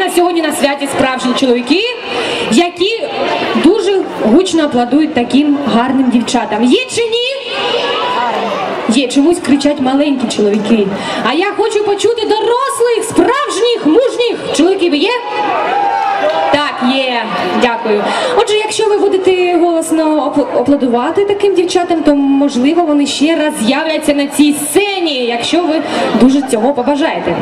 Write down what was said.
нас сьогодні на святі справжні чоловіки, які дуже гучно аплодують таким гарним дівчатам. Є чи ні? Є, чомусь кричать маленькі чоловіки. А я хочу почути дорослих, справжніх, мужніх чоловіків. Є? Так, є. Дякую. Отже, якщо ви будете голосно аплодувати таким дівчатам, то, можливо, вони ще раз з'являться на цій сцені, якщо ви дуже цього побажаєте.